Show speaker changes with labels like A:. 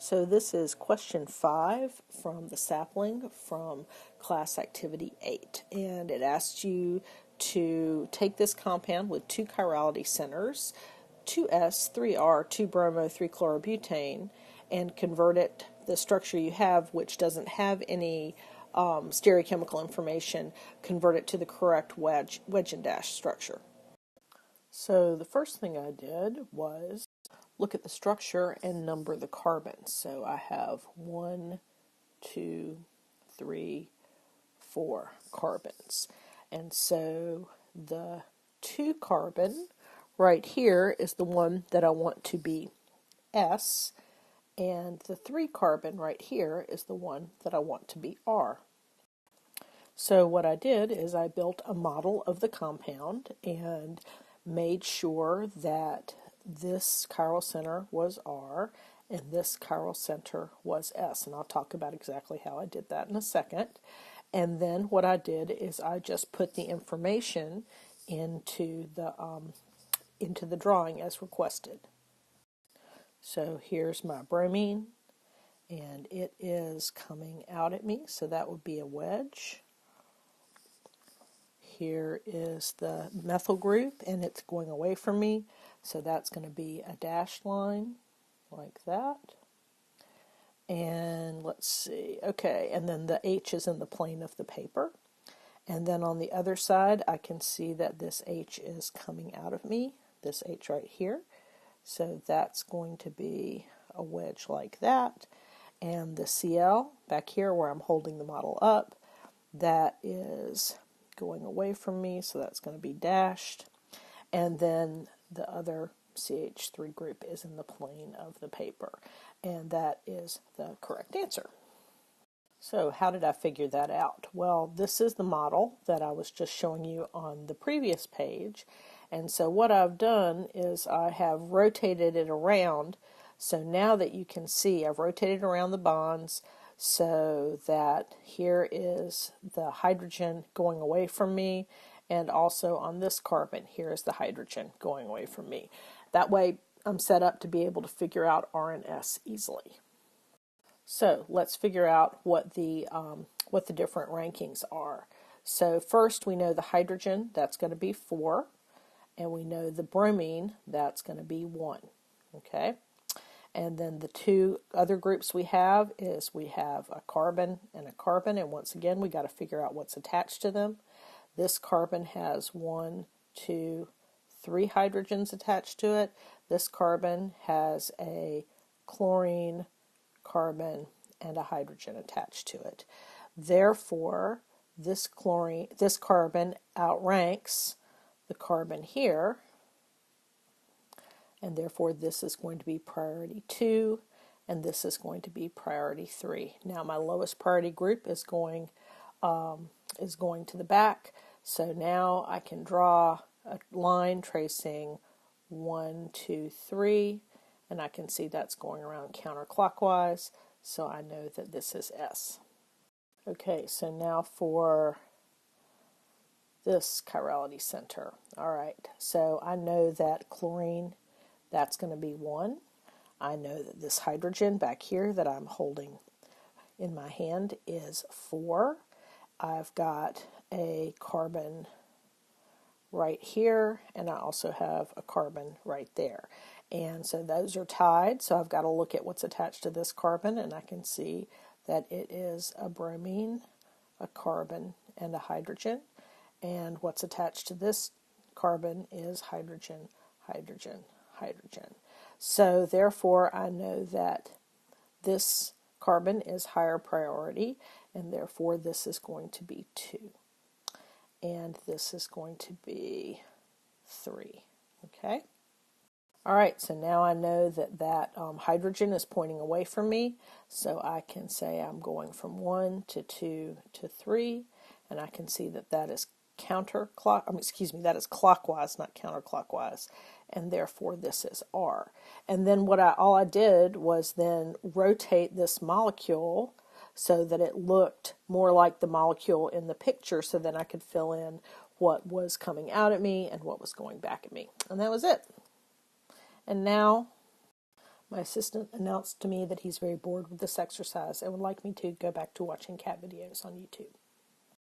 A: So this is question 5 from the sapling from class activity 8, and it asks you to take this compound with 2 chirality centers, 2S, 3R, 2-bromo, 3-chlorobutane, and convert it, the structure you have, which doesn't have any stereochemical information, convert it to the correct wedge and dash structure. So the first thing I did was look at the structure and number the carbons. So I have 1, 2, 3, 4 carbons. And so the 2 carbon right here is the one that I want to be S, and the 3 carbon right here is the one that I want to be R. So what I did is I built a model of the compound and made sure that this chiral center was R and this chiral center was S, and I'll talk about exactly how I did that in a second. And then what I did is I just put the information into the drawing as requested. So here's my bromine, and it is coming out at me, so that would be a wedge. Here is the methyl group, and it's going away from me, so that's going to be a dashed line like that. And let's see, okay, and then the H is in the plane of the paper. And then on the other side, I can see that this H is coming out of me, this H right here. So that's going to be a wedge like that. And the Cl back here where I'm holding the model up, that is going away from me, so that's going to be dashed. And then the other CH3 group is in the plane of the paper, and that is the correct answer. So how did I figure that out? Well, this is the model that I was just showing you on the previous page, and so what I've done is I have rotated it around. So now that you can see, I've rotated around the bonds so that here is the hydrogen going away from me, and also on this carbon, here is the hydrogen going away from me. That way I'm set up to be able to figure out R and S easily. So let's figure out what the different rankings are. So first we know the hydrogen, that's going to be 4, and we know the bromine, that's going to be 1. Okay? And then the 2 other groups we have is we have a carbon, and once again we got to figure out what's attached to them. This carbon has 1, 2, 3 hydrogens attached to it. This carbon has a chlorine, carbon, and a hydrogen attached to it. Therefore, this carbon outranks the carbon here, and therefore this is going to be priority 2, and this is going to be priority 3. Now my lowest priority group is going to the back, so now I can draw a line tracing 1, 2, 3, and I can see that's going around counterclockwise, so I know that this is S. Okay, so now for this chirality center. Alright, so I know that chlorine, that's going to be 1. I know that this hydrogen back here that I'm holding in my hand is 4. I've got a carbon right here, and I also have a carbon right there. And so those are tied, so I've got to look at what's attached to this carbon, and I can see that it is a bromine, a carbon, and a hydrogen. And what's attached to this carbon is hydrogen, hydrogen, hydrogen. So therefore I know that this carbon is higher priority, and therefore this is going to be 2. And this is going to be 3. Okay? Alright, so now I know that hydrogen is pointing away from me, so I can say I'm going from 1 to 2 to 3, and I can see that that is that is clockwise, not counterclockwise, and therefore this is R. And then all I did was then rotate this molecule so that it looked more like the molecule in the picture, so then I could fill in what was coming out at me and what was going back at me. And that was it. And now My assistant announced to me that he's very bored with this exercise and would like me to go back to watching cat videos on YouTube.